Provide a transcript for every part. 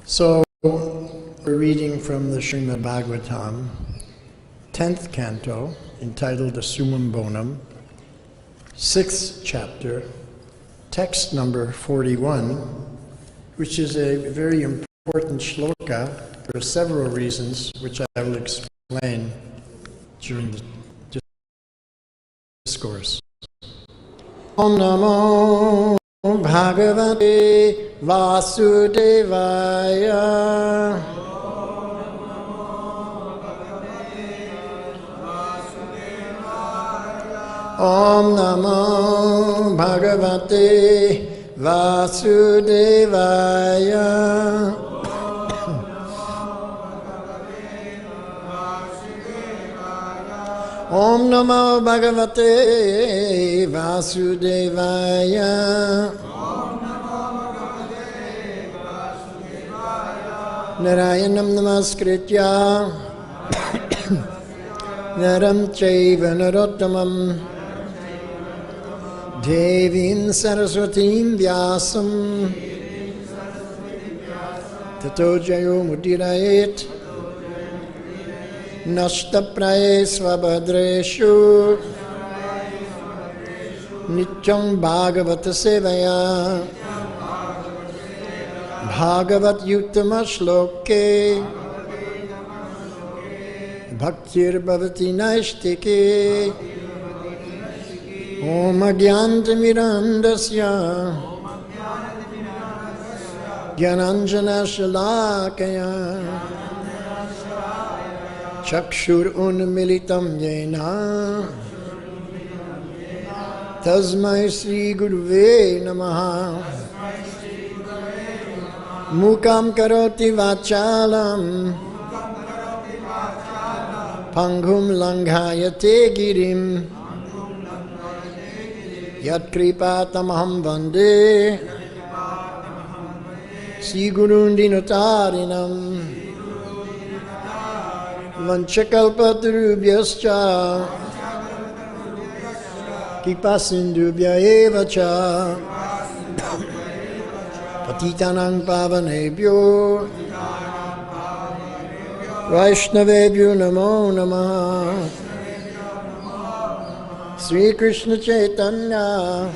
So, we're reading from the Srimad Bhagavatam, 10th canto, entitled the Summum Bonum, 6th chapter, text number 41, which is a very important shloka for several reasons, which I will explain during the discourse. Om Namo Bhagavate Vasudevaya. Om Namo Bhagavate Vasudevaya. Om Namo Bhagavate Vasudevaya. Narayanam Namaskritya Naram Chaiva Narottamam Devim Saraswatim Vyasam Tato Jayo Mudirayet Nashtapraye Svabhadreshu Nityam Bhagavata Sevaya Bhagavat Yuttama Shloke Bhaktir Bhavati Naishtike Om Agyantamirandasya Gyananjana Shalakaya Chakshur Unmilitam Yena Tasmai Sri Guruve Namaha Mukam Karoti Vachalam Panghum Langhayate Girim Yat Kripatamaham Vande Sri Gurundinotarinam Vanchakalpatarubhyascha Kipasindubhya evacha Patitanang pavanebhyo Vaishnavebhyo namo namaha Sri Krishna Chaitanya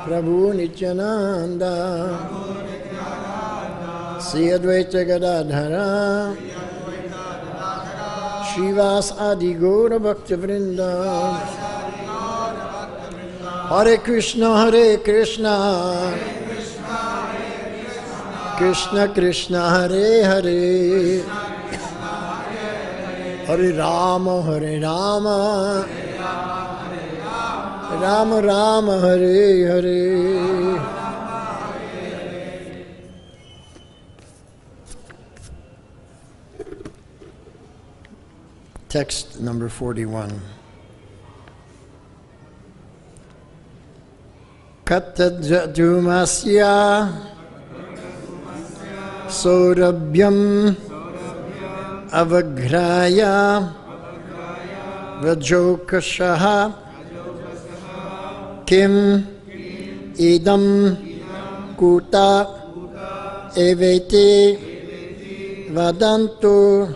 Prabhu Nityananda Sri Advaita Gadadhara Shivas Adi Gaura Bhakta Vrinda Hare Krishna Krishna Krishna Hare Hare Hare Rama Rama Rama Hare Hare. Text number 41. Kattadjadumasya Saurabhyam Avagraya Vrajokashaha Kim Idam Kuta Evete Vadantu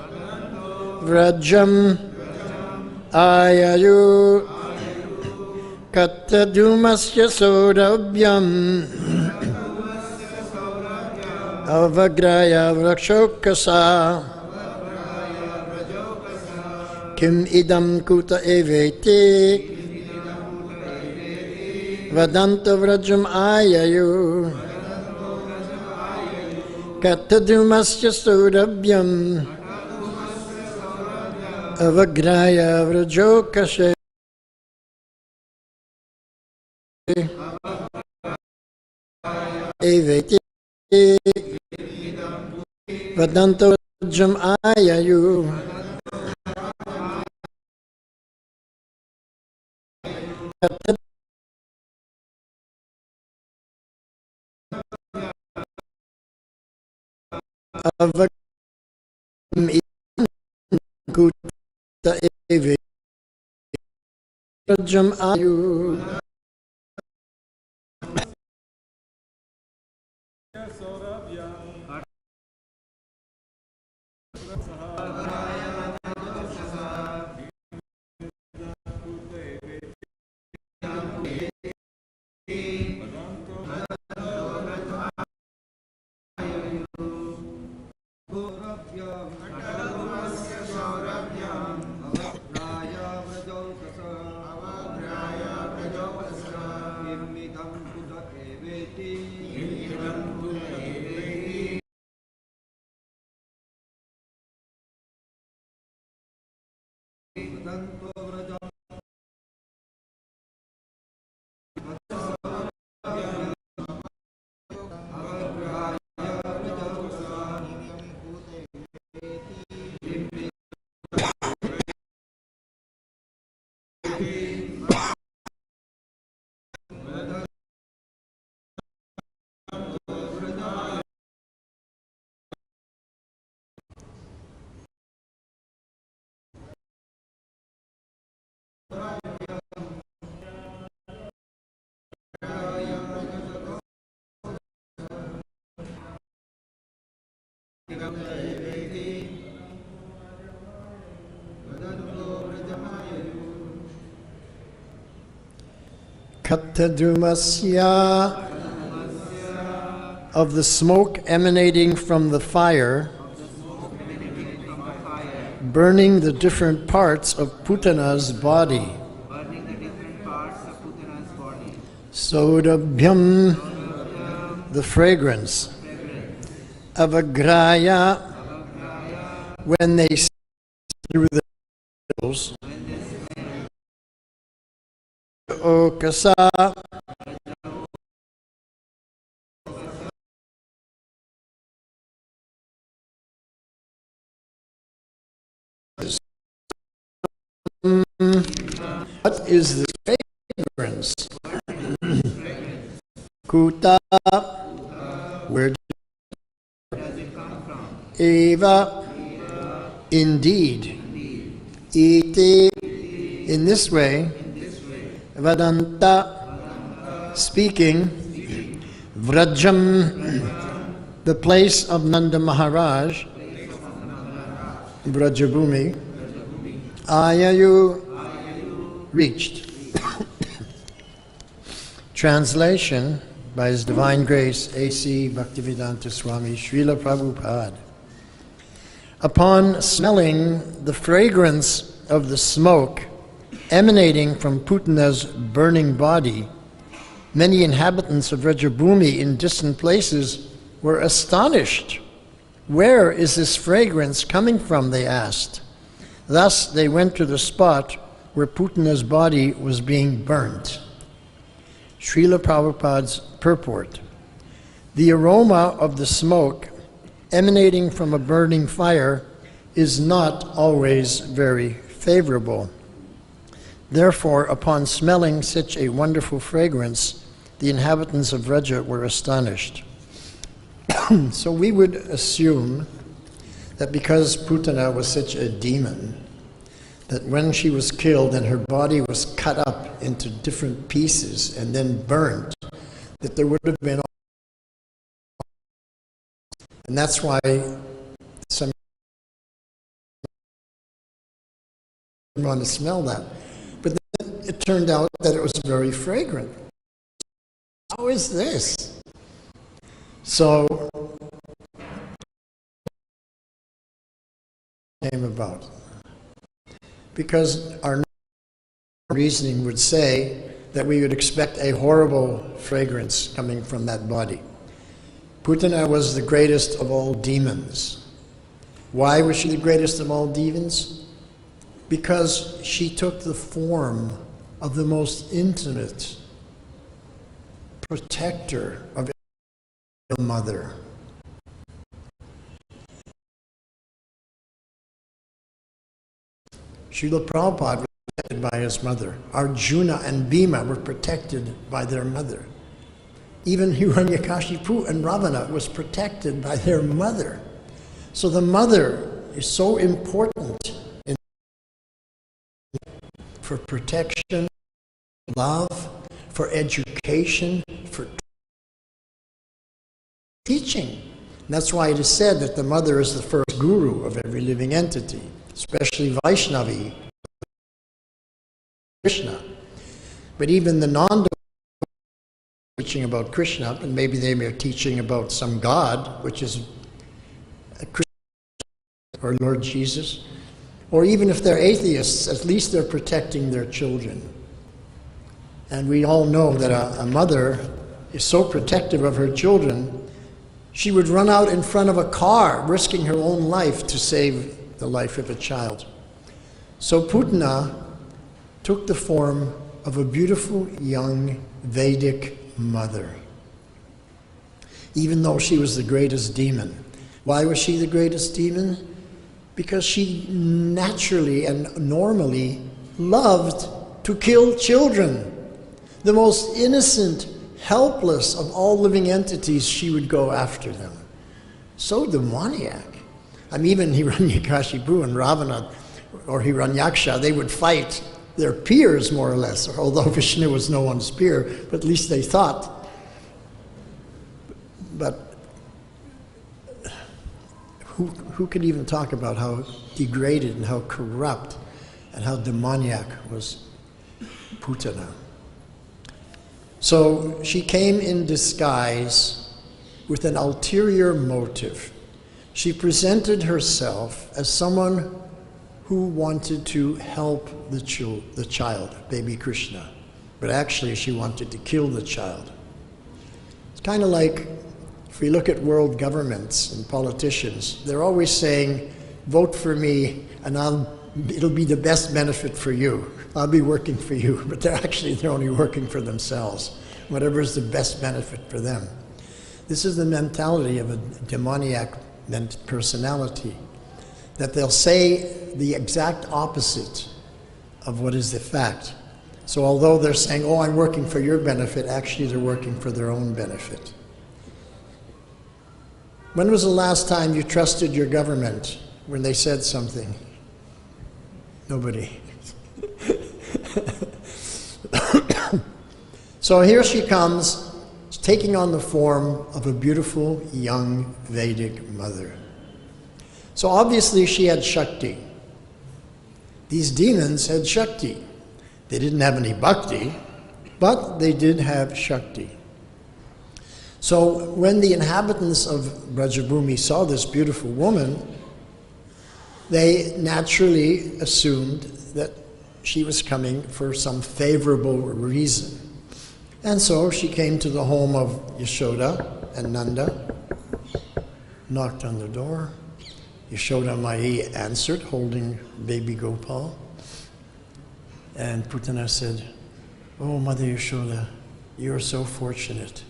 Vrajam Ayayu Kattadumasya Saurabhyam Avagraya Vrajokasa Kim Idam Kuta Evete Vadantu Vrajam Ayayu Kattadumasya Saurabhyam Avagraya Vrajokashe Evete Vadantu Vrajam Ayayu Avagraya Kuta Evete Rajam Ayu. Kattadumasya, of the smoke emanating from the fire, burning the different parts of Putana's body. Sodabhyam, the fragrance. Avagraya, when they through the hills. Okasa, what is this fragrance? Kuta, where does it come from? Eva, indeed. Iti, in this way. Vadanta, speaking. Vrajam, the place of Nanda Maharaj. Vrajabhumi. Ayayu, reached. Translation by His Divine Grace, A.C. Bhaktivedanta Swami Srila Prabhupada. Upon smelling the fragrance of the smoke emanating from Putana's burning body, many inhabitants of Vrajabhumi in distant places were astonished. Where is this fragrance coming from, they asked. Thus they went to the spot where Putana's body was being burnt. Srila Prabhupada's purport. The aroma of the smoke emanating from a burning fire is not always very favorable. Therefore, upon smelling such a wonderful fragrance, the inhabitants of Vraja were astonished. So we would assume that because Putana was such a demon, that when she was killed and her body was cut up into different pieces and then burnt, that there would have been, and that's why some want to smell that. But then it turned out that it was very fragrant. How is this? So came about. Because our reasoning would say that we would expect a horrible fragrance coming from that body. Putana was the greatest of all demons. Why was she the greatest of all demons? Because she took the form of the most intimate protector of the mother. Srila Prabhupada was protected by his mother. Arjuna and Bhima were protected by their mother. Even Hiranyakashipu and Ravana was protected by their mother. So the mother is so important for protection love, for education, for teaching. And that's why it is said that the mother is the first guru of every living entity, especially Vaishnavi, Krishna. But even the non-devotees teaching about Krishna, and maybe they are teaching about some God, which is Krishna or Lord Jesus, or even if they're atheists, at least they're protecting their children. And we all know that a mother is so protective of her children, she would run out in front of a car, risking her own life to save the life of a child. So Putana took the form of a beautiful young Vedic mother, even though she was the greatest demon. Why was she the greatest demon? Because she naturally and normally loved to kill children. The most innocent, helpless of all living entities, she would go after them. So demoniac. I mean, even Hiranyakashipu and Ravana or Hiranyaksha, they would fight their peers more or less, although Vishnu was no one's peer, but at least they thought. But who could even talk about how degraded and how corrupt and how demoniac was Putana? So she came in disguise with an ulterior motive. She presented herself as someone who wanted to help the child, baby Krishna. But actually she wanted to kill the child. It's kind of like if we look at world governments and politicians, they're always saying, vote for me and it'll be the best benefit for you. I'll be working for you, but they're only working for themselves. Whatever is the best benefit for them. This is the mentality of a demoniac personality, that they'll say the exact opposite of what is the fact. So although they're saying, oh, I'm working for your benefit, actually they're working for their own benefit. When was the last time you trusted your government when they said something? Nobody. So here she comes, taking on the form of a beautiful young Vedic mother. So obviously she had Shakti. These demons had Shakti. They didn't have any bhakti, but they did have Shakti. So when the inhabitants of Brajabhumi saw this beautiful woman, they naturally assumed that she was coming for some favorable reason. And so she came to the home of Yashoda and Nanda, knocked on the door. Yashoda Mai answered, holding baby Gopal. And Putana said, oh, Mother Yashoda, you are so fortunate.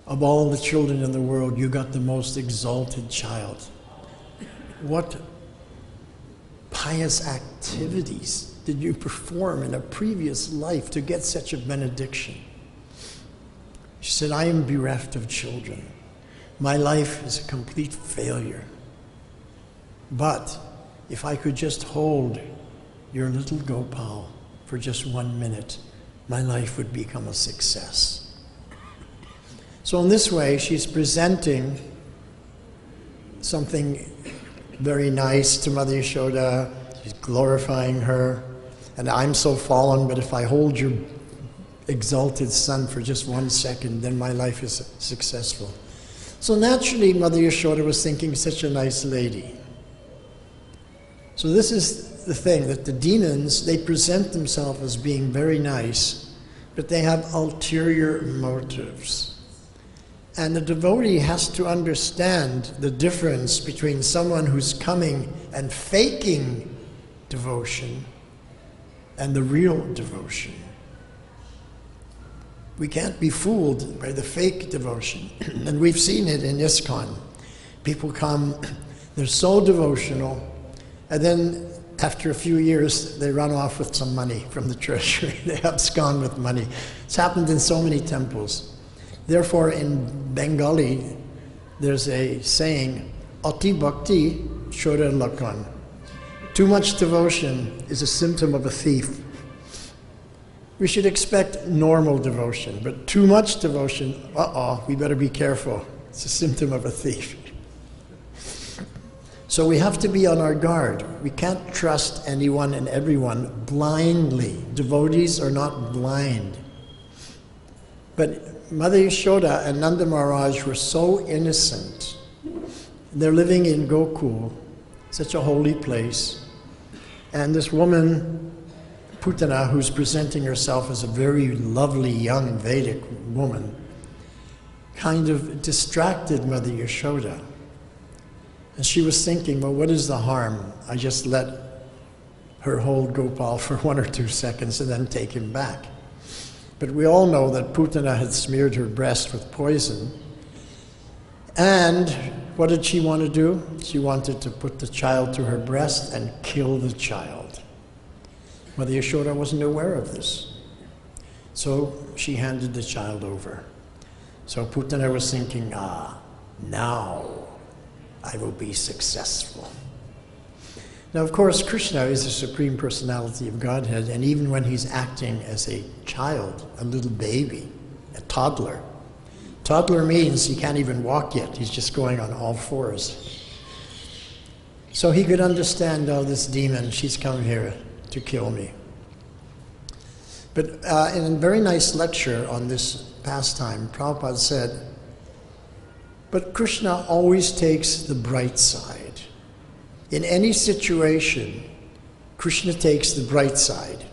Of all the children in the world, you got the most exalted child. What pious activities did you perform in a previous life to get such a benediction? She said, I am bereft of children. My life is a complete failure. But if I could just hold your little Gopal for just 1 minute, my life would become a success. So in this way, she's presenting something very nice to Mother Yashoda. She's glorifying her. And I'm so fallen, but if I hold your exalted son for just 1 second, then my life is successful. So naturally, Mother Yashoda was thinking, such a nice lady. So this is the thing, that the demons, they present themselves as being very nice, but they have ulterior motives. And the devotee has to understand the difference between someone who's coming and faking devotion and the real devotion. We can't be fooled by the fake devotion. And we've seen it in ISKCON. People come, they're so devotional, and then after a few years, they run off with some money from the treasury. They abscond with money. It's happened in so many temples. Therefore, in Bengali, there's a saying, Ati Bhakti Chora Lakan. Too much devotion is a symptom of a thief. We should expect normal devotion, but too much devotion, we better be careful. It's a symptom of a thief. So we have to be on our guard. We can't trust anyone and everyone blindly. Devotees are not blind. But Mother Yashoda and Nanda Maharaj were so innocent. They're living in Gokul, such a holy place. And this woman, Putana, who's presenting herself as a very lovely young Vedic woman, kind of distracted Mother Yashoda. And she was thinking, well, what is the harm? I just let her hold Gopal for 1 or 2 seconds and then take him back. But we all know that Putana had smeared her breast with poison. And what did she want to do? She wanted to put the child to her breast and kill the child. Mother Yashoda wasn't aware of this. So she handed the child over. So Putana was thinking, now I will be successful. Now, of course, Krishna is the Supreme Personality of Godhead, and even when he's acting as a child, a little baby, a toddler. Toddler means he can't even walk yet. He's just going on all fours. So he could understand, this demon, she's come here to kill me. But in a very nice lecture on this pastime, Prabhupada said, but Krishna always takes the bright side. In any situation, Krishna takes the bright side.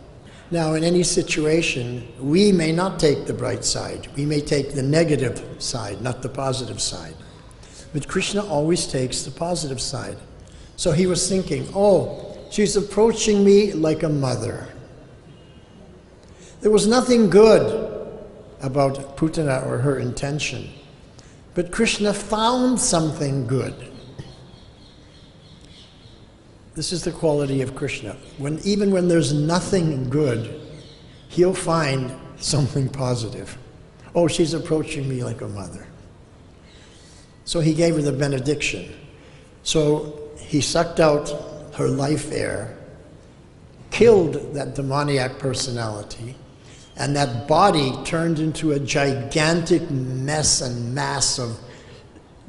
Now, in any situation, we may not take the bright side. We may take the negative side, not the positive side. But Krishna always takes the positive side. So he was thinking, she's approaching me like a mother. There was nothing good about Putana or her intention. But Krishna found something good. This is the quality of Krishna. Even when there's nothing good, he'll find something positive. She's approaching me like a mother. So he gave her the benediction. So he sucked out her life air, killed that demoniac personality, and that body turned into a gigantic mess and mass of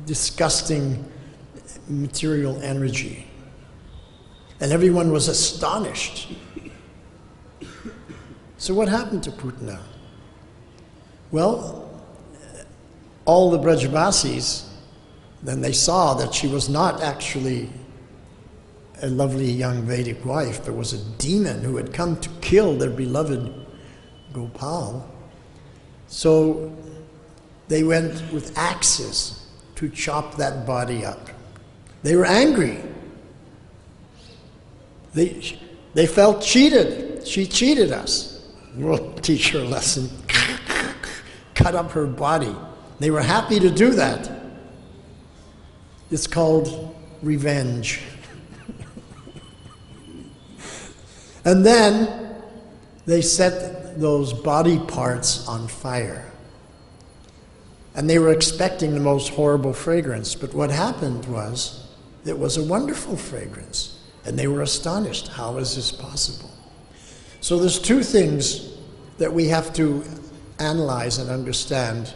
disgusting material energy. And everyone was astonished. So what happened to Putana? Well, all the Brajavasis, then they saw that she was not actually a lovely young Vedic wife, but was a demon who had come to kill their beloved Gopal. So they went with axes to chop that body up. They were angry. They felt cheated. She cheated us. We'll teach her a lesson. Cut up her body. They were happy to do that. It's called revenge. And then they set those body parts on fire. And they were expecting the most horrible fragrance. But what happened was, it was a wonderful fragrance. And they were astonished. How is this possible? So there's 2 things that we have to analyze and understand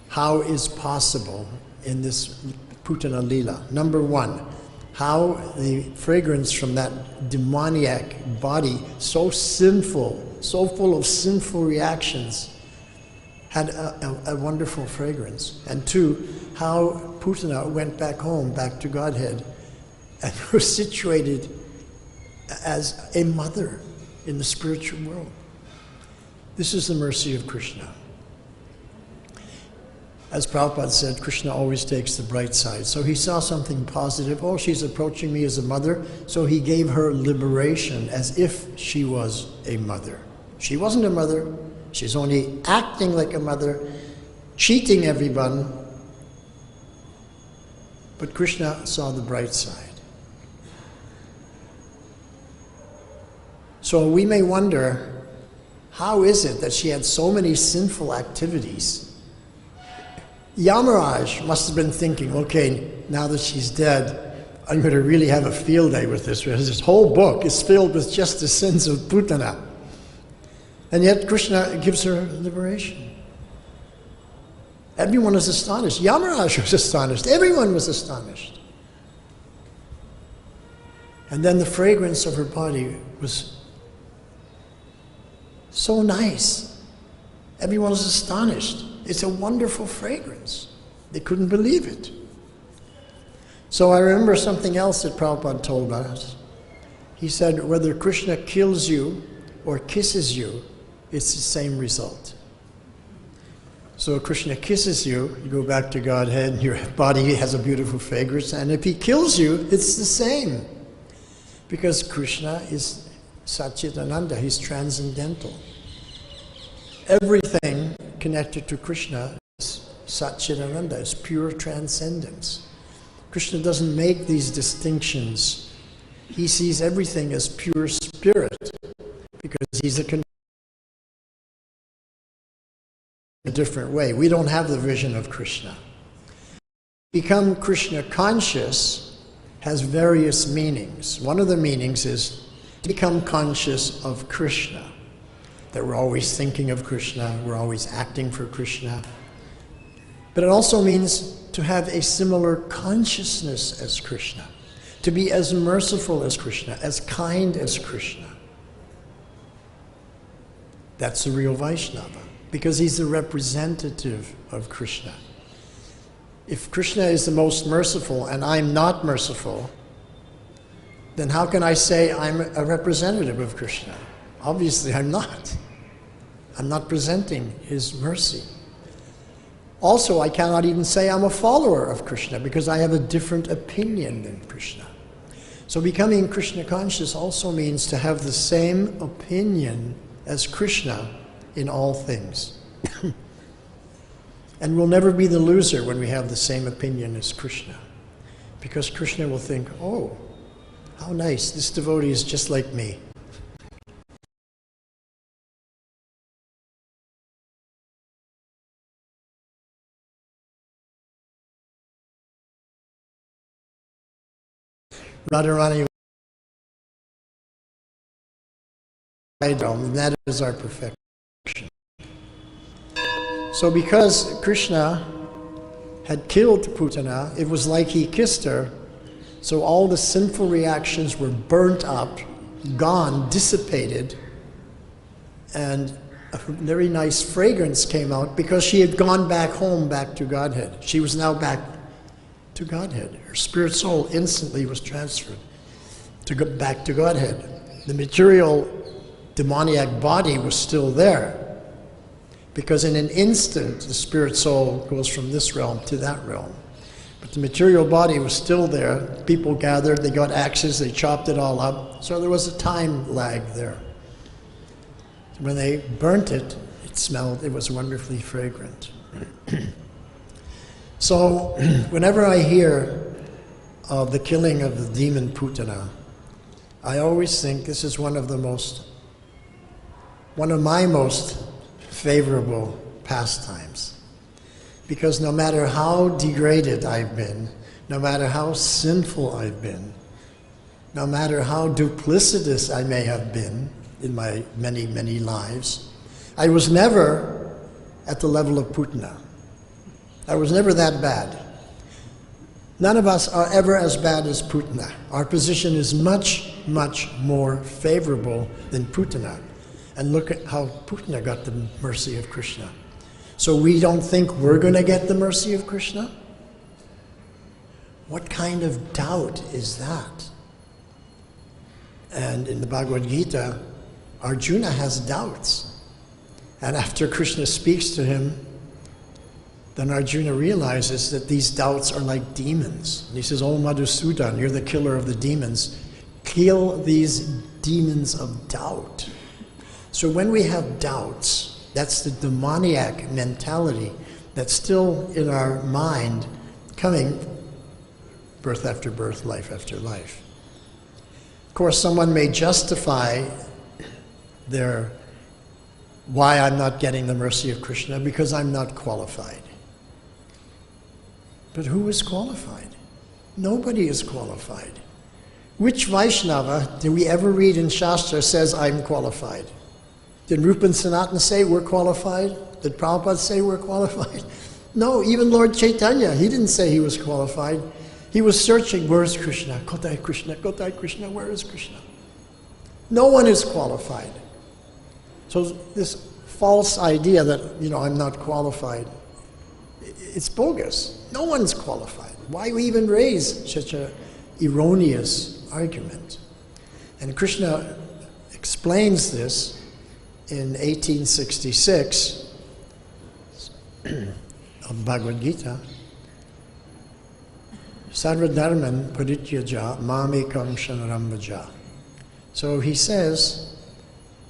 how is possible in this Putana Lila. Number 1, how the fragrance from that demoniac body, so sinful, so full of sinful reactions, had a wonderful fragrance. And 2, how Putana went back home, back to Godhead, and was situated as a mother in the spiritual world. This is the mercy of Krishna. As Prabhupada said, Krishna always takes the bright side. So he saw something positive. She's approaching me as a mother. So he gave her liberation as if she was a mother. She wasn't a mother. She's only acting like a mother, cheating everyone. But Krishna saw the bright side. So we may wonder, how is it that she had so many sinful activities? Yamaraj must have been thinking, now that she's dead, I'm going to really have a field day with this, because this whole book is filled with just the sins of Putana. And yet Krishna gives her liberation. Everyone was astonished. Yamaraj was astonished. Everyone was astonished. And then the fragrance of her body was so nice. Everyone was astonished. It's a wonderful fragrance. They couldn't believe it. So I remember something else that Prabhupada told us. He said, whether Krishna kills you or kisses you, it's the same result. So if Krishna kisses you, you go back to Godhead, and your body has a beautiful fragrance, and if he kills you, it's the same. Because Krishna is Satchitananda, he's transcendental. Everything connected to Krishna is Satchitananda, is pure transcendence. Krishna doesn't make these distinctions. He sees everything as pure spirit, because he's a different way. We don't have the vision of Krishna. Become Krishna conscious has various meanings. One of the meanings is to become conscious of Krishna, that we're always thinking of Krishna, we're always acting for Krishna. But it also means to have a similar consciousness as Krishna, to be as merciful as Krishna, as kind as Krishna. That's the real Vaishnava, because he's the representative of Krishna. If Krishna is the most merciful and I'm not merciful, then how can I say I'm a representative of Krishna? Obviously I'm not. I'm not presenting his mercy. Also, I cannot even say I'm a follower of Krishna because I have a different opinion than Krishna. So becoming Krishna conscious also means to have the same opinion as Krishna in all things. And we'll never be the loser when we have the same opinion as Krishna. Because Krishna will think, oh, how nice, this devotee is just like me. Radharani, that is our perfection. So because Krishna had killed Putana, it was like he kissed her, so all the sinful reactions were burnt up, gone, dissipated, and a very nice fragrance came out because she had gone back home, back to Godhead. She was now back to Godhead. Her spirit soul instantly was transferred to go back to Godhead. The material demoniac body was still there, because in an instant the spirit soul goes from this realm to that realm. But the material body was still there. People gathered, they got axes, they chopped it all up. So there was a time lag there. When they burnt it, it smelled, it was wonderfully fragrant. So whenever I hear of the killing of the demon Putana, I always think this is one of my most favorable pastimes. Because no matter how degraded I've been, no matter how sinful I've been, no matter how duplicitous I may have been in my many, many lives, I was never at the level of Putana. I was never that bad. None of us are ever as bad as Putana. Our position is much, much more favorable than Putana. And look at how Putana got the mercy of Krishna. So we don't think we're going to get the mercy of Krishna? What kind of doubt is that? And in the Bhagavad-Gita, Arjuna has doubts. And after Krishna speaks to him, then Arjuna realizes that these doubts are like demons. And he says, oh Madhusudan, you're the killer of the demons. Kill these demons of doubt. So when we have doubts, that's the demoniac mentality that's still in our mind, coming birth after birth, life after life. Of course, someone may justify why I'm not getting the mercy of Krishna, because I'm not qualified. But who is qualified? Nobody is qualified. Which Vaishnava do we ever read in Shastra says, I'm qualified? Did Rupa and Sanatana say we're qualified? Did Prabhupada say we're qualified? No, even Lord Chaitanya, he didn't say he was qualified. He was searching, where is Krishna? Kotai Krishna, Kotai Krishna, where is Krishna? No one is qualified. So this false idea that, I'm not qualified, it's bogus. No one's qualified. Why even raise such an erroneous argument? And Krishna explains this in 1866 of Bhagavad-Gita. Sarvadharman parityaja mamekam shanaram vaja. So he says,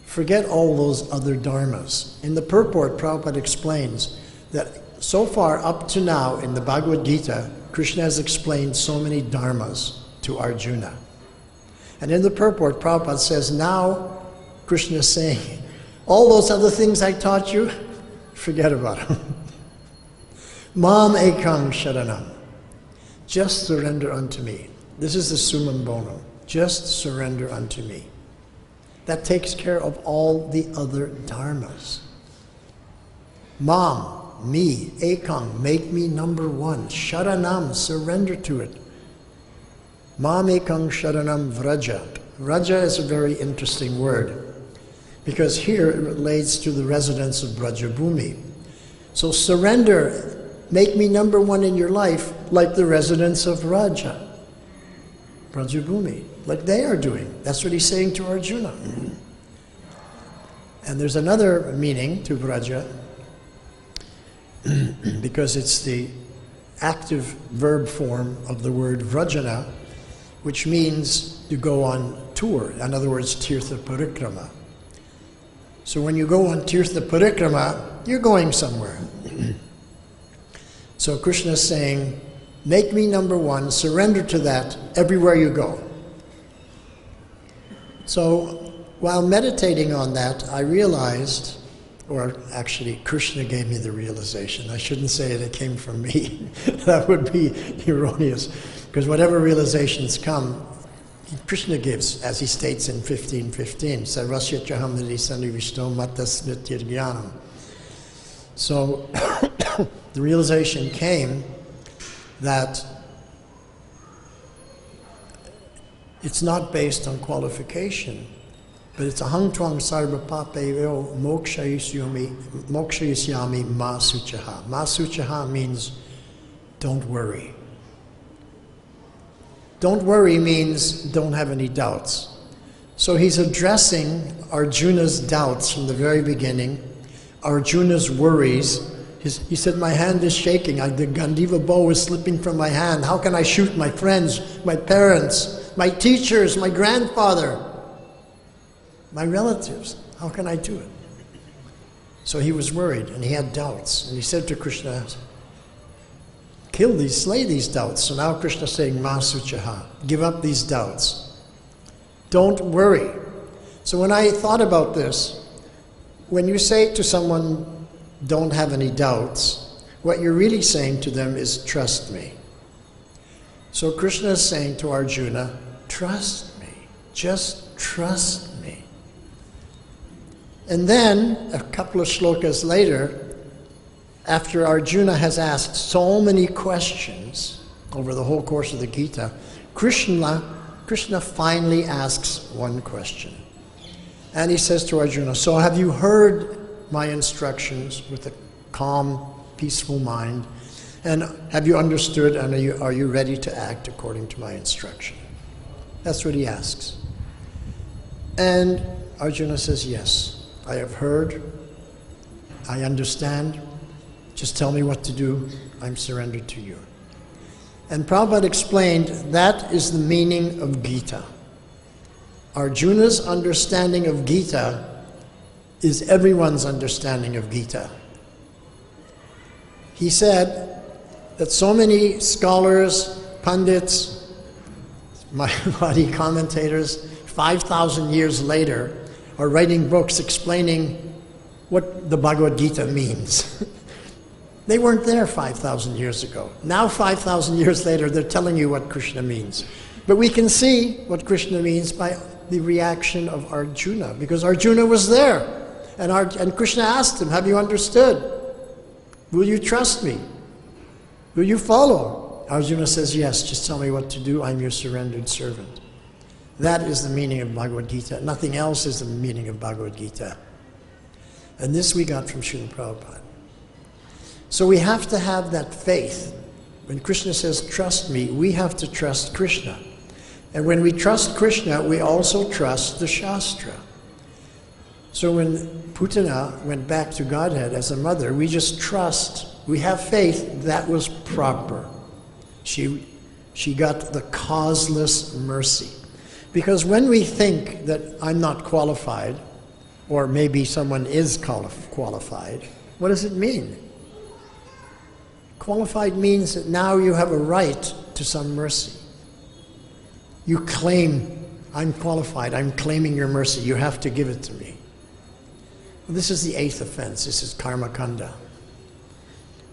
forget all those other dharmas. In the purport, Prabhupada explains that so far up to now in the Bhagavad-Gita, Krishna has explained so many dharmas to Arjuna. And in the purport, Prabhupada says, now Krishna is saying, all those other things I taught you, forget about them. Mam ekam sharanam. Just surrender unto me. This is the summum bonum. Just surrender unto me. That takes care of all the other dharmas. Mam, me, ekam, make me number one. Sharanam, surrender to it. Mam ekam sharanam vraja. Vraja is a very interesting word, because here it relates to the residents of Brajabhumi. So surrender, make me number one in your life, like the residents of Brajabhumi, like they are doing. That's what he's saying to Arjuna. And there's another meaning to Vraja, because it's the active verb form of the word vrajana, which means to go on tour. In other words, tirtha parikrama. So when you go on tirtha parikrama, you're going somewhere. So Krishna is saying, make me number one, surrender to that everywhere you go. So while meditating on that, I realized, or actually Krishna gave me the realization. I shouldn't say it came from me. That would be erroneous. Because whatever realizations come, Krishna gives, as he states in 15:15, Sarvasya chaham nirisani vishto matas nityajnanam. So the realization came that it's not based on qualification, but it's ahang twang sarva papevyo mokshayisyami ma suchaha. Ma suchaha means don't worry. Don't worry means don't have any doubts. So he's addressing Arjuna's doubts from the very beginning, Arjuna's worries. He said, my hand is shaking. The Gandiva bow is slipping from my hand. How can I shoot my friends, my parents, my teachers, my grandfather, my relatives? How can I do it? So he was worried and he had doubts. And he said to Krishna, slay these doubts. So now Krishna is saying, Ma suchaha, give up these doubts. Don't worry. So when I thought about this, when you say to someone, don't have any doubts, what you're really saying to them is, trust me. So Krishna is saying to Arjuna, trust me. Just trust me. And then, a couple of shlokas later, after Arjuna has asked so many questions over the whole course of the Gita, Krishna finally asks one question. And he says to Arjuna, so have you heard my instructions with a calm, peaceful mind? And have you understood, and are you ready to act according to my instruction? That's what he asks. And Arjuna says, yes, I have heard, I understand, just tell me what to do, I'm surrendered to you. And Prabhupada explained that is the meaning of Gita. Arjuna's understanding of Gita is everyone's understanding of Gita. He said that so many scholars, pundits, Mayavadi commentators, 5,000 years later, are writing books explaining what the Bhagavad-Gita means. They weren't there 5,000 years ago. Now 5,000 years later, they're telling you what Krishna means. But we can see what Krishna means by the reaction of Arjuna, because Arjuna was there. And Krishna asked him, have you understood? Will you trust me? Will you follow? Arjuna says, yes, just tell me what to do. I'm your surrendered servant. That is the meaning of Bhagavad-Gita. Nothing else is the meaning of Bhagavad-Gita. And this we got from Srila Prabhupada. So we have to have that faith. When Krishna says, trust me, we have to trust Krishna. And when we trust Krishna, we also trust the Shastra. So when Putana went back to Godhead as a mother, we just trust, we have faith that was proper. She got the causeless mercy. Because when we think that I'm not qualified, or maybe someone is qualified, what does it mean? Qualified means that now you have a right to some mercy. You claim, I'm qualified, I'm claiming your mercy, you have to give it to me. Well, this is the 8th offense, this is karma kanda.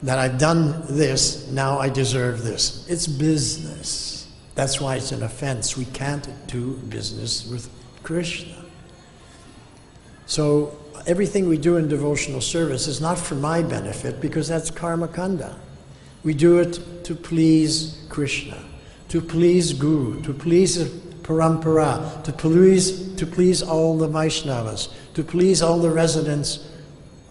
That I've done this, now I deserve this. It's business. That's why it's an offense. We can't do business with Krishna. So everything we do in devotional service is not for my benefit, because that's karma kanda. We do it to please Krishna, to please Guru, to please Parampara, to please all the Vaishnavas, to please all the residents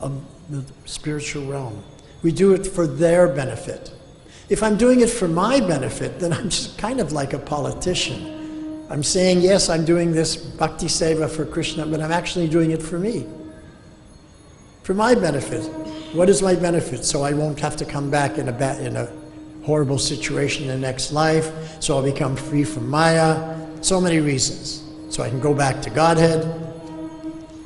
of the spiritual realm. We do it for their benefit. If I'm doing it for my benefit, then I'm just kind of like a politician. I'm saying, yes, I'm doing this bhakti seva for Krishna, but I'm actually doing it for me. For my benefit. What is my benefit? So I won't have to come back in a horrible situation in the next life, so I'll become free from Maya. So many reasons. So I can go back to Godhead.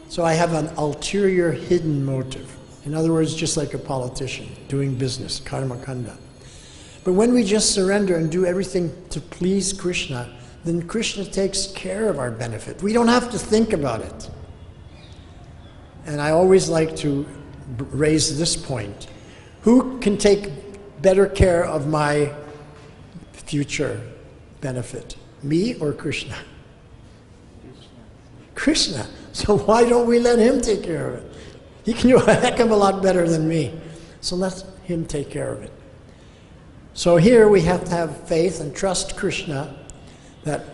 So I have an ulterior hidden motive. In other words, just like a politician, doing business, karma kanda. But when we just surrender and do everything to please Krishna, then Krishna takes care of our benefit. We don't have to think about it. And I always like to raise this point. Who can take better care of my future benefit? Me or Krishna? Krishna. So why don't we let him take care of it? He can do a heck of a lot better than me. So let him take care of it. So here we have to have faith and trust Krishna that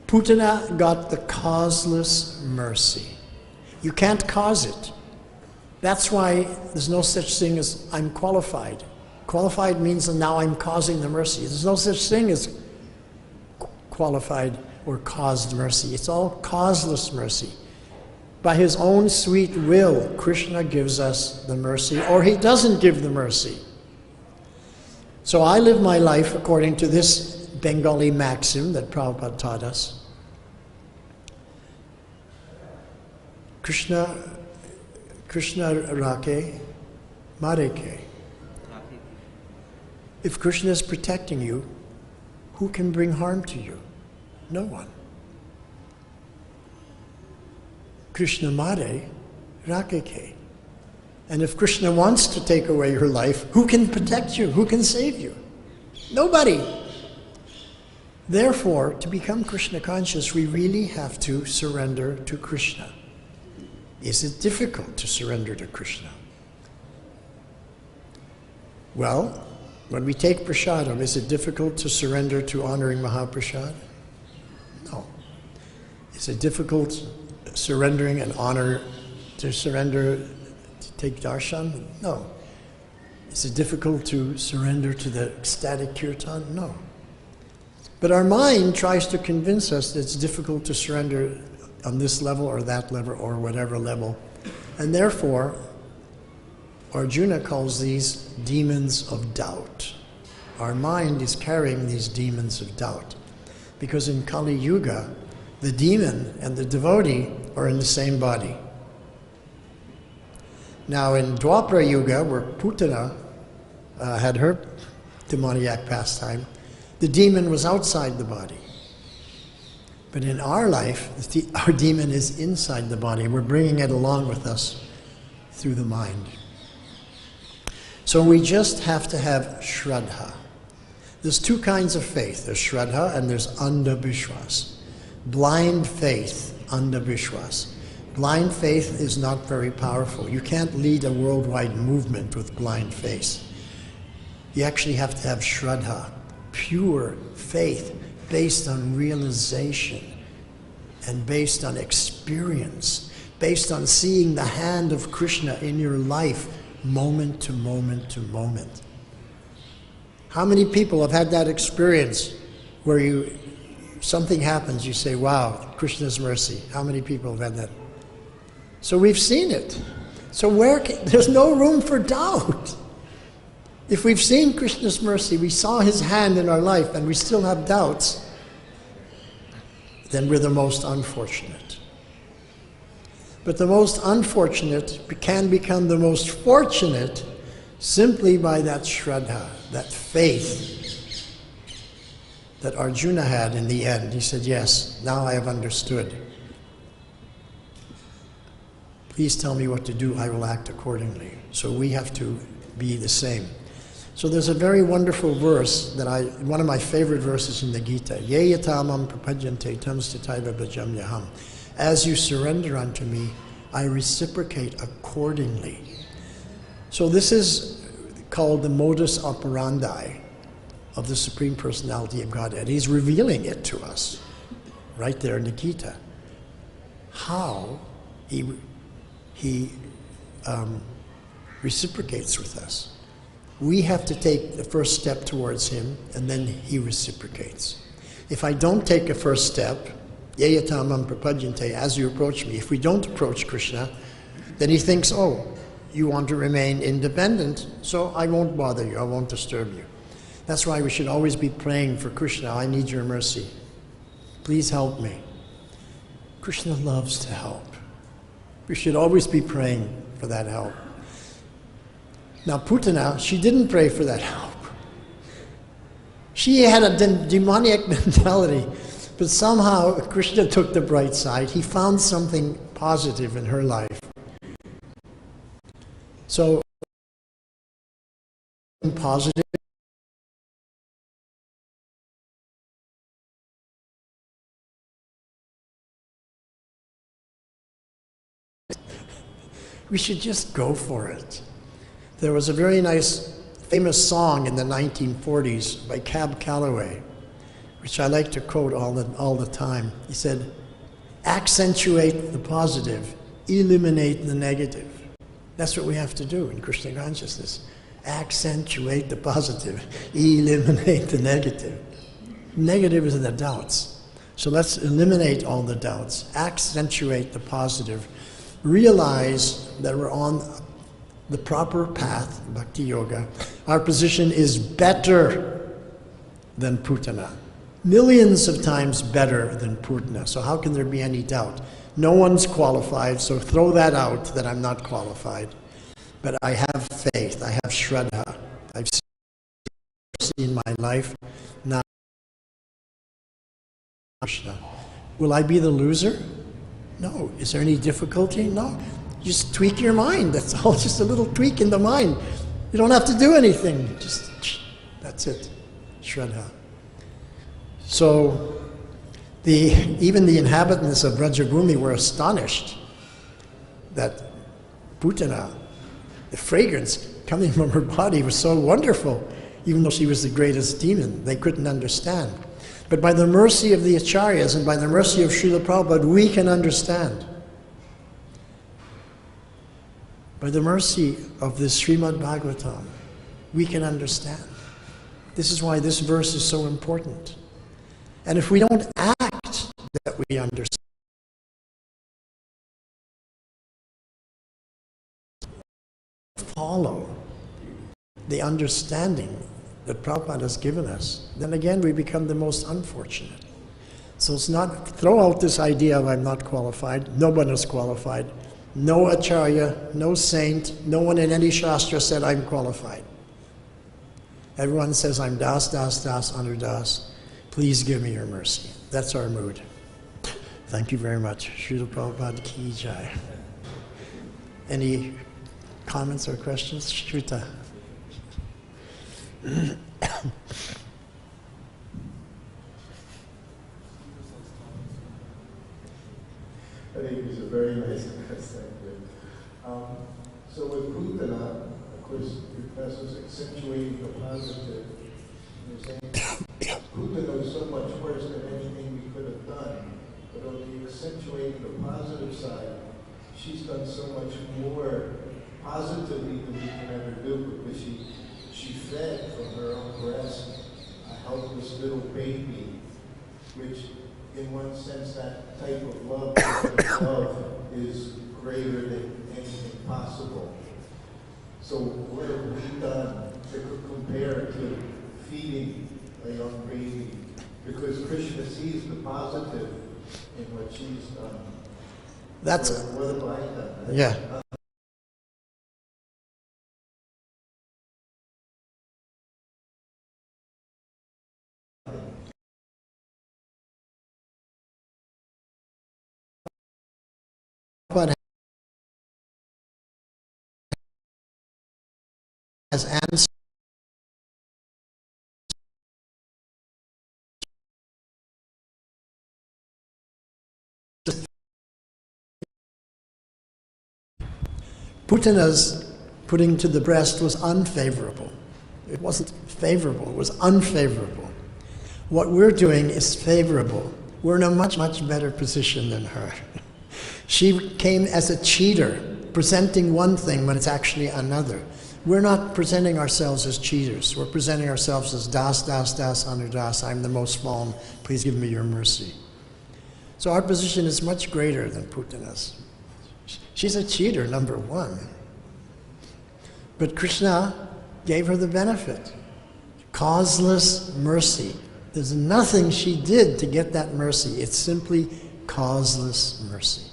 Putana got the causeless mercy. You can't cause it. That's why there's no such thing as I'm qualified. Qualified means that now I'm causing the mercy. There's no such thing as qualified or caused mercy. It's all causeless mercy. By his own sweet will, Krishna gives us the mercy, or he doesn't give the mercy. So I live my life according to this Bengali maxim that Prabhupada taught us. Krishna rake, mareke. If Krishna is protecting you, who can bring harm to you? No one. Krishna mare, rakeke. And if Krishna wants to take away your life, who can protect you? Who can save you? Nobody. Therefore, to become Krishna conscious, we really have to surrender to Krishna. Is it difficult to surrender to Krishna? Well, when we take prasadam, is it difficult to surrender to honoring Mahaprasad? No. Is it difficult surrendering and honor to surrender to take darshan? No. Is it difficult to surrender to the ecstatic kirtan? No. But our mind tries to convince us that it's difficult to surrender on this level or that level or whatever level. And therefore, Arjuna calls these demons of doubt. Our mind is carrying these demons of doubt. Because in Kali Yuga, the demon and the devotee are in the same body. Now in Dwapara Yuga, where Putana had her demoniac pastime, the demon was outside the body. But in our life, our demon is inside the body. We're bringing it along with us through the mind. So we just have to have Shraddha. There's two kinds of faith. There's Shraddha and there's Andha Vishwas. Blind faith, Andha Vishwas. Blind faith is not very powerful. You can't lead a worldwide movement with blind faith. You actually have to have Shraddha, pure faith based on realization and based on experience, based on seeing the hand of Krishna in your life moment to moment to moment. How many people have had that experience where something happens, you say, wow, Krishna's mercy. How many people have had that? So we've seen it. So there's no room for doubt. If we've seen Krishna's mercy, we saw his hand in our life, and we still have doubts, then we're the most unfortunate. But the most unfortunate can become the most fortunate simply by that Shraddha, that faith that Arjuna had in the end. He said, yes, now I have understood. Please tell me what to do, I will act accordingly. So we have to be the same. So there's a very wonderful verse one of my favorite verses in the Gita. Ye yatamam prapajyante tam stataiva bhajam yaham. As you surrender unto me, I reciprocate accordingly. So this is called the modus operandi of the Supreme Personality of Godhead. He's revealing it to us right there in the Gita. How he reciprocates with us. We have to take the first step towards him, and then he reciprocates. If I don't take a first step, yayatamam prapajyante, as you approach me, if we don't approach Krishna, then he thinks, oh, you want to remain independent, so I won't bother you, I won't disturb you. That's why we should always be praying for Krishna, I need your mercy. Please help me. Krishna loves to help. We should always be praying for that help. Now Putana, she didn't pray for that help. She had a demoniac mentality, but somehow Krishna took the bright side. He found something positive in her life. So, positive. We should just go for it. There was a very nice, famous song in the 1940s by Cab Calloway, which I like to quote all the time. He said, accentuate the positive, eliminate the negative. That's what we have to do in Krishna consciousness. Accentuate the positive, eliminate the negative. Negative is the doubts. So let's eliminate all the doubts, accentuate the positive, realize that we're on the proper path, bhakti-yoga. Our position is better than Putana. Millions of times better than Putana. So how can there be any doubt? No one's qualified, so throw that out, that I'm not qualified. But I have faith, I have Shraddha. I've seen my life. Now, will I be the loser? No. Is there any difficulty? No. Just tweak your mind. That's all, just a little tweak in the mind. You don't have to do anything. Just, that's it. Shraddha. So, even the inhabitants of Vrajabhumi were astonished that Putana, the fragrance coming from her body was so wonderful, even though she was the greatest demon. They couldn't understand. But by the mercy of the Acharyas and by the mercy of Srila Prabhupada, we can understand. By the mercy of this Srimad Bhagavatam, we can understand. This is why this verse is so important. And if we don't act that we understand, follow the understanding that Prabhupada has given us, then again we become the most unfortunate. So it's not, throw out this idea of I'm not qualified, no one is qualified, no acharya, no saint, no one in any shastra said I'm qualified. Everyone says I'm das, das, das, under das. Please give me your mercy. That's our mood. Thank you very much. Srila Prabhupada ki jai. Any comments or questions? Shruta. I think it was a very very nice address, thank you. So with Bhutana, of course, your class was accentuating the positive. You're saying Bhutana was so much worse than anything we could have done. But on the accentuating the positive side, she's done so much more positively than we can ever do, because she fed from her own breast a helpless little baby, which in one sense that type of love is greater than anything possible. So what have we done to compare to feeding a young baby? Because Krishna sees the positive in what she's done. That's what have I done? Yeah. But has answered Putana's putting to the breast was unfavorable. It wasn't favorable, it was unfavorable. What we're doing is favorable. We're in a much, much better position than her. She came as a cheater, presenting one thing when it's actually another. We're not presenting ourselves as cheaters. We're presenting ourselves as das, das, das, anudas. I'm the most fallen. Please give me your mercy. So our position is much greater than Putana's. She's a cheater, number one. But Krishna gave her the benefit. Causeless mercy. There's nothing she did to get that mercy. It's simply causeless mercy.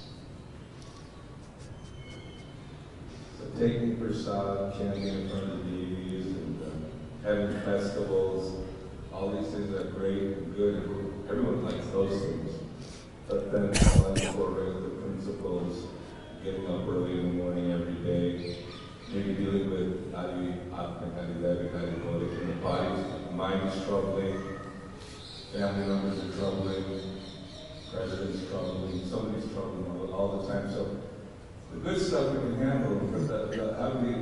So taking prasad, chanting in front of the deities, and having festivals, all these things are great and good, and everyone likes those things. But then let's incorporate the principles, getting up early in the morning every day, maybe dealing with when the body, the mind is troubling, family members are troubling, president's troubling, somebody's troubling all the time. So the good stuff we can handle, but how do we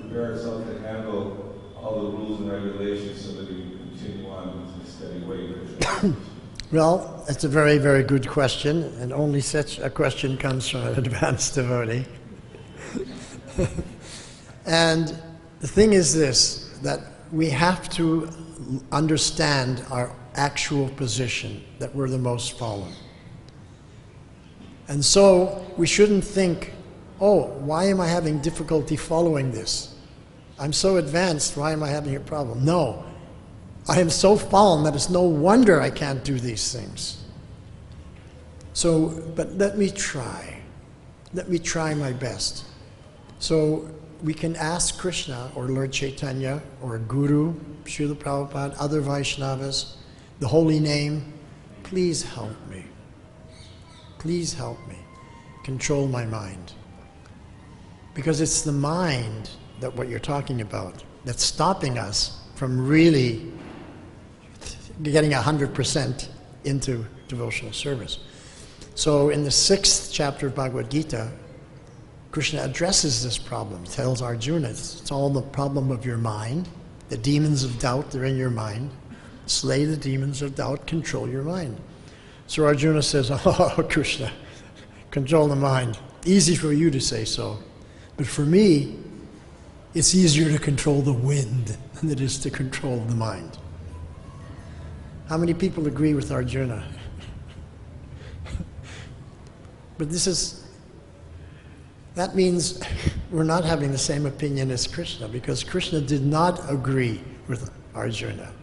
prepare ourselves to handle all the rules and regulations so that we can continue on in a steady way? Well, that's a very, very good question, and only such a question comes from an advanced devotee. And the thing is this, that we have to understand our actual position, that we're the most fallen. And so we shouldn't think, oh, why am I having difficulty following this? I'm so advanced, why am I having a problem? No. I am so fallen that it's no wonder I can't do these things. So, but let me try. Let me try my best. So we can ask Krishna or Lord Chaitanya or Guru, Srila Prabhupada, other Vaishnavas, the holy name, please help me. Please help me control my mind. Because it's the mind that what you're talking about that's stopping us from really getting 100% into devotional service. So in the 6th chapter of Bhagavad-Gita, Krishna addresses this problem. He tells Arjuna, it's all the problem of your mind. The demons of doubt, they're in your mind. Slay the demons of doubt, control your mind. So Arjuna says, oh, Krishna, control the mind. Easy for you to say so. But for me, it's easier to control the wind than it is to control the mind. How many people agree with Arjuna? But that means we're not having the same opinion as Krishna, because Krishna did not agree with Arjuna.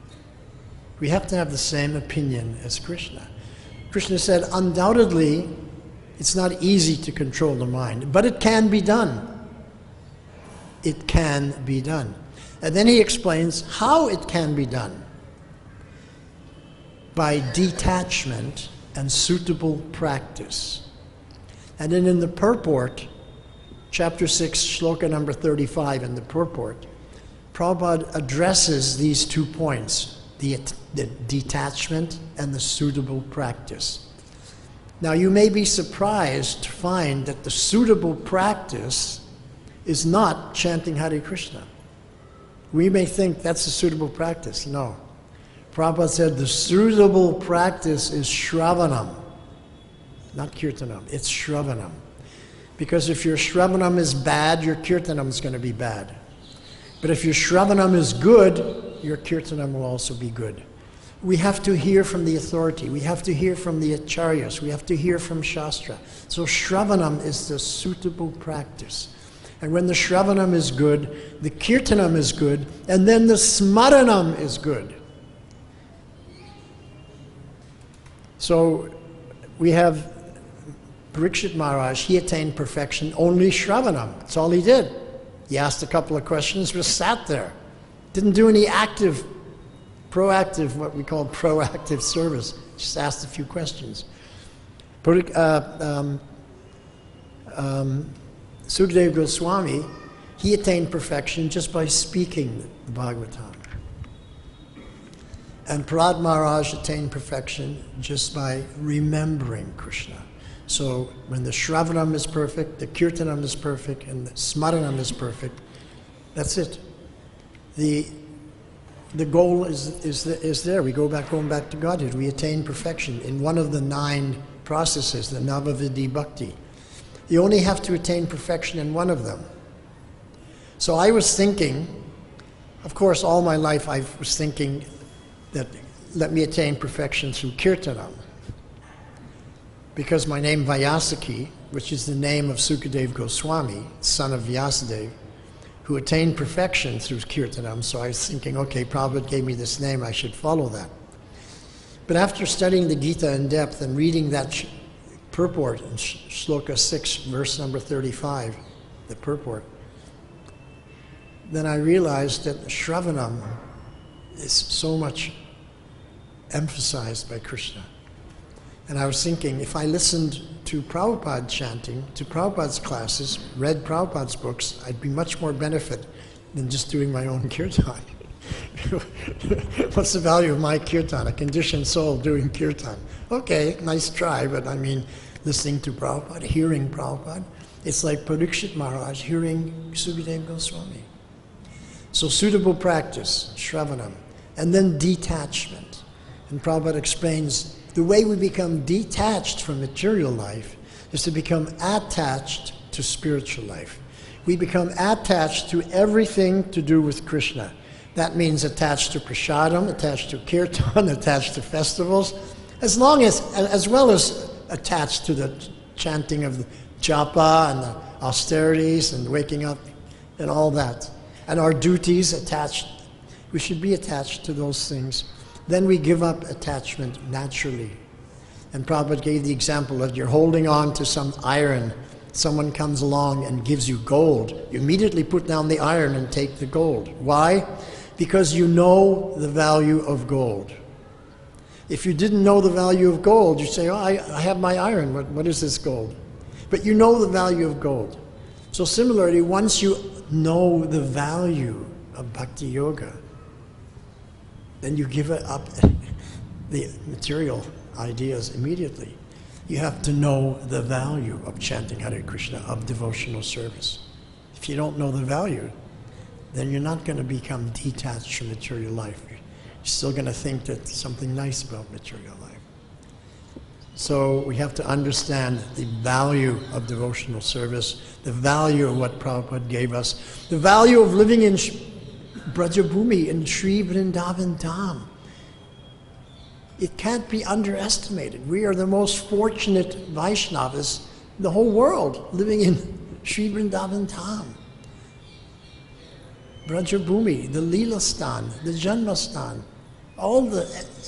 We have to have the same opinion as Krishna. Krishna said, undoubtedly, it's not easy to control the mind, but it can be done. It can be done. And then he explains how it can be done. By detachment and suitable practice. And then in the purport, chapter 6, shloka number 35 in the purport, Prabhupada addresses these 2 points, the detachment and the suitable practice. Now you may be surprised to find that the suitable practice is not chanting Hare Krishna. We may think that's a suitable practice. No. Prabhupada said the suitable practice is Shravanam, not Kirtanam. It's Shravanam. Because if your Shravanam is bad, your Kirtanam is going to be bad. But if your Shravanam is good, your Kirtanam will also be good. We have to hear from the authority. We have to hear from the acharyas. We have to hear from Shastra. So Shravanam is the suitable practice. And when the Shravanam is good, the Kirtanam is good, and then the Smaranam is good. So we have Parikshit Maharaj, he attained perfection only Shravanam. That's all he did. He asked a couple of questions, just sat there. Didn't do any proactive, what we call proactive service. Just asked a few questions. Sukadeva Goswami, he attained perfection just by speaking the Bhagavatam. And Prahlad Maharaj attained perfection just by remembering Krishna. So when the Shravanam is perfect, the Kirtanam is perfect, and the Smaranam is perfect, that's it. The goal is there. We going back to Godhead. We attain perfection in one of the 9 processes, the Navavidi Bhakti. You only have to attain perfection in one of them. So I was thinking, of course, all my life I was thinking that let me attain perfection through Kirtanam. Because my name Vyasaki, which is the name of Sukadeva Goswami, son of Vyasadeva, who attained perfection through Kirtanam, so I was thinking, okay, Prabhupada gave me this name, I should follow that. But after studying the Gita in depth and reading that purport in Shloka 6, verse number 35, the purport, then I realized that Shravanam is so much emphasized by Krishna. And I was thinking, if I listened to Prabhupada chanting, to Prabhupada's classes, read Prabhupada's books, I'd be much more benefit than just doing my own kirtan. What's the value of my kirtan? A conditioned soul doing kirtan. Okay, nice try, but I mean, listening to Prabhupada, hearing Prabhupada, it's like Parikshit Maharaj hearing Sukadeva Goswami. So suitable practice, Shravanam, and then detachment. And Prabhupada explains the way we become detached from material life is to become attached to spiritual life. We become attached to everything to do with Krishna. That means attached to prasadam, attached to kirtan, attached to festivals, as well as attached to the chanting of the japa and the austerities and waking up and all that. And our duties attached. We should be attached to those things. Then we give up attachment naturally. And Prabhupada gave the example that you're holding on to some iron. Someone comes along and gives you gold. You immediately put down the iron and take the gold. Why? Because you know the value of gold. If you didn't know the value of gold, you'd say, oh, I have my iron. What is this gold? But you know the value of gold. So similarly, once you know the value of bhakti-yoga, then you give up the material ideas immediately. You have to know the value of chanting Hare Krishna, of devotional service. If you don't know the value, then you're not going to become detached from material life. You're still going to think that something nice about material life. So we have to understand the value of devotional service, the value of what Prabhupada gave us, the value of living in Brajabhumi, in Sri Vrindavan Dham. It can't be underestimated. We are the most fortunate Vaishnavas in the whole world living in Sri Vrindavan Dham. Brajabhumi, the Leela Stan, the Janma Stan,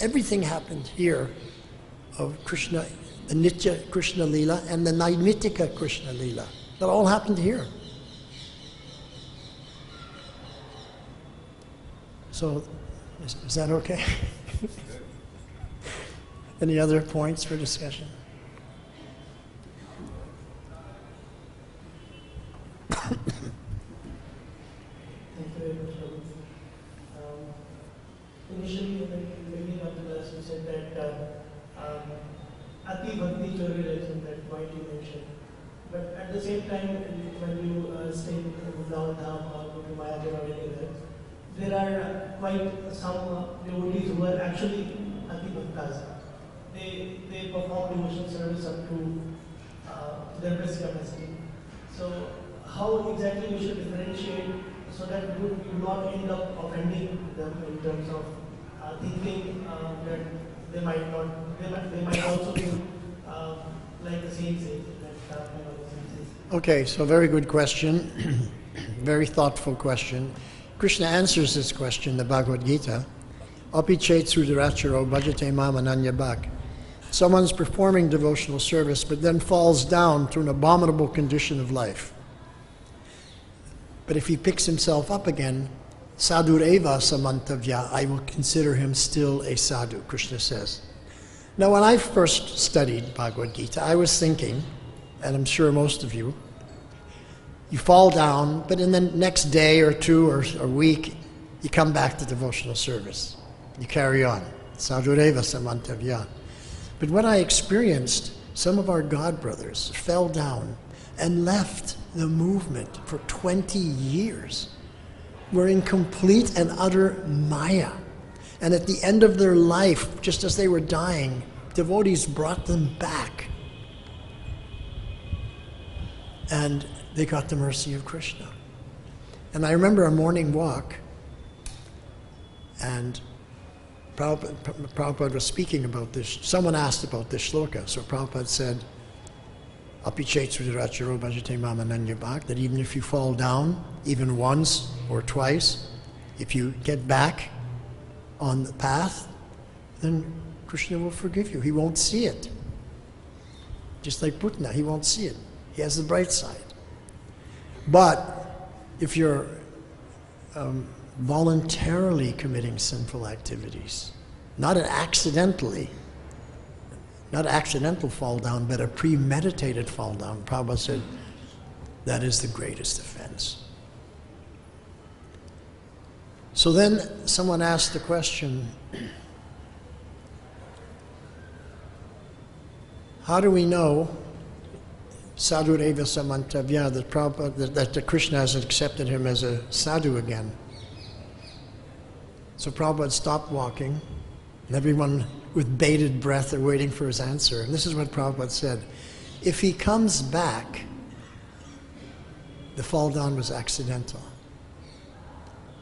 everything happened here of Krishna, the Nitya Krishna Leela and the Naimitika Krishna Leela. That all happened here. So, is that okay? Any other points for discussion? Thank you very much, Prabhu. Initially, in the beginning of the class, you said that Ati Bhakti Chori the same time, when you stay in Vrindavan or go to Mayapur or anywhere, there are quite some devotees who are actually Ati Bhaktas. They perform devotional service up to their best capacity. So how exactly we should differentiate so that we do not end up offending them in terms of thinking that they might also be like the saints say, that kind of saints. Okay, so very good question, very thoughtful question. Krishna answers this question in the Bhagavad-Gita. Api chet sudaracharo bhajate mam ananyabhak. Someone's performing devotional service but then falls down to an abominable condition of life. But if he picks himself up again, sadhureva samantavya, I will consider him still a sadhu, Krishna says. Now, when I first studied Bhagavad-Gita, I was thinking, and I'm sure most of you, you fall down, but in the next day or two or a week, you come back to devotional service. You carry on. Sadhureva samantavya. But when I experienced, some of our God brothers fell down and left the movement for 20 years. Were in complete and utter maya. And at the end of their life, just as they were dying, devotees brought them back. And they got the mercy of Krishna. And I remember a morning walk, and Prabhupada was speaking about this. Someone asked about this shloka. So Prabhupada said, Api chet sudaracharo bhajate mam ananyabhak, that even if you fall down, even once or twice, if you get back on the path, then Krishna will forgive you. He won't see it. Just like Putna, he won't see it. He has the bright side. But if you're voluntarily committing sinful activities, not accidental fall down, but a premeditated fall down, Prabhupada said, that is the greatest offense. So then someone asked the question, how do we know sadhureva samantavya, that Prabhupada, that Krishna has accepted him as a sadhu again? So Prabhupada stopped walking, and everyone with bated breath are waiting for his answer. And this is what Prabhupada said. If he comes back, the fall down was accidental.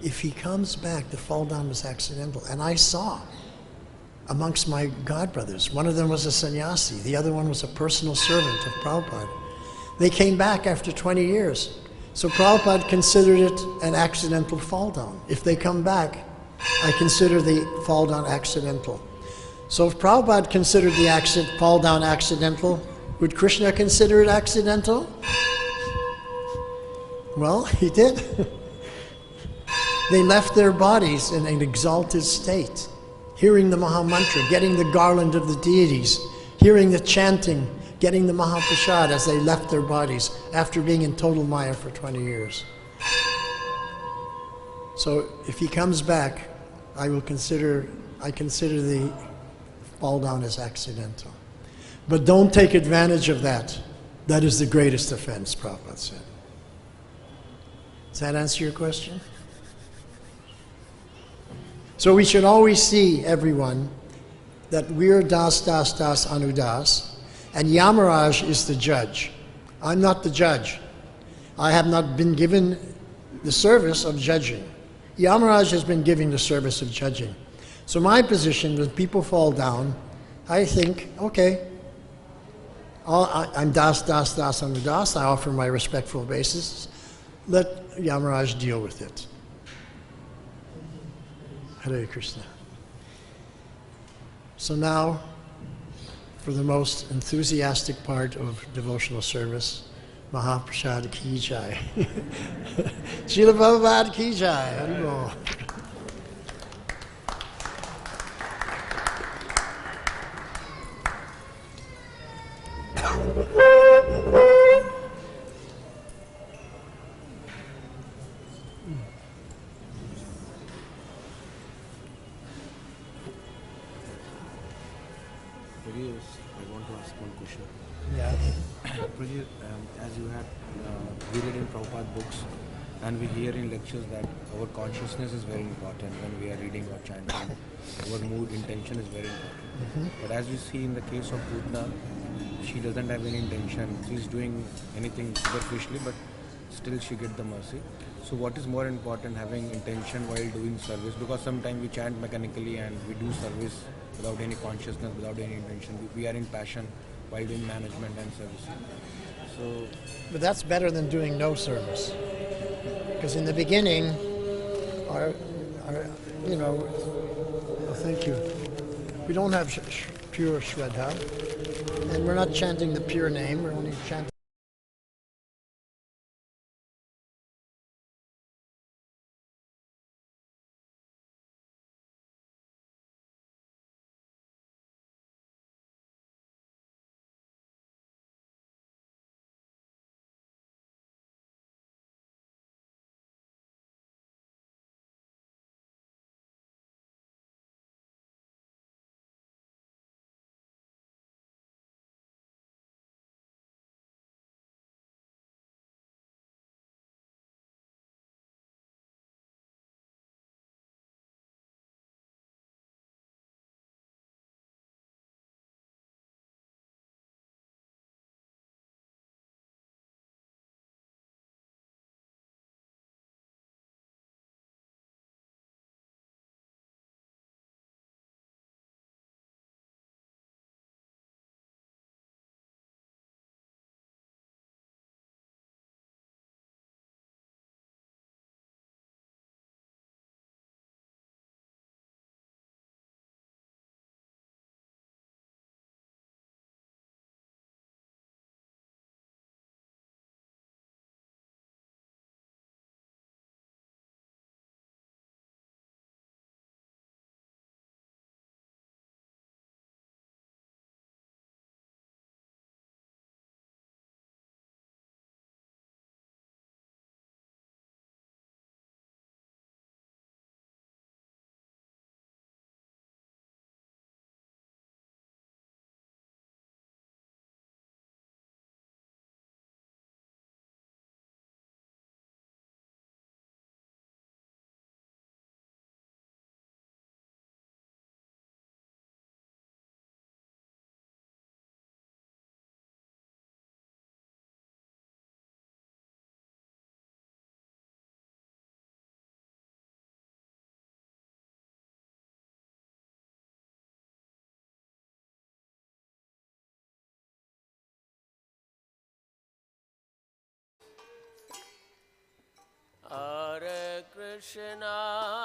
If he comes back, the fall down was accidental. And I saw amongst my God brothers, one of them was a sannyasi, the other one was a personal servant of Prabhupada. They came back after 20 years. So Prabhupada considered it an accidental fall down. If they come back, I consider the fall down accidental. So if Prabhupada considered the fall down accidental, would Krishna consider it accidental? Well, he did. They left their bodies in an exalted state, hearing the Maha Mantra, getting the garland of the deities, hearing the chanting, getting the Mahaprasad as they left their bodies after being in total Maya for 20 years. So if he comes back, I consider the fall down as accidental. But don't take advantage of that. That is the greatest offense, Prabhupada said. Does that answer your question? So we should always see, everyone, that we're das, das, das, anudas, and Yamaraj is the judge. I'm not the judge. I have not been given the service of judging. Yamaraj has been giving the service of judging. So my position, when people fall down, I think, okay, I'm das, das, das, anudas. I offer my respectful obeisances. Let Yamaraj deal with it. Hare Krishna. So now, for the most enthusiastic part of devotional service, Mahaprasad ki jai. Srila Prabhupada ki jai. Hari Bol. I want to ask one question. Yeah. Prabhu, as you we read in Prabhupada books and we hear in lectures that our consciousness is very important when we are reading or chanting. Our mood, intention is very important. But as we see in the case of Putna, she doesn't have any intention. She's doing anything superficially, but still she gets the mercy. So what is more important, having intention while doing service? Because sometimes we chant mechanically and we do service without any consciousness, without any intention. We are in passion while doing management and service. So, But that's better than doing no service. Because in the beginning, our thank you. We don't have pure Shraddha, and we're not chanting the pure name, we're only chanting. Hare Krishna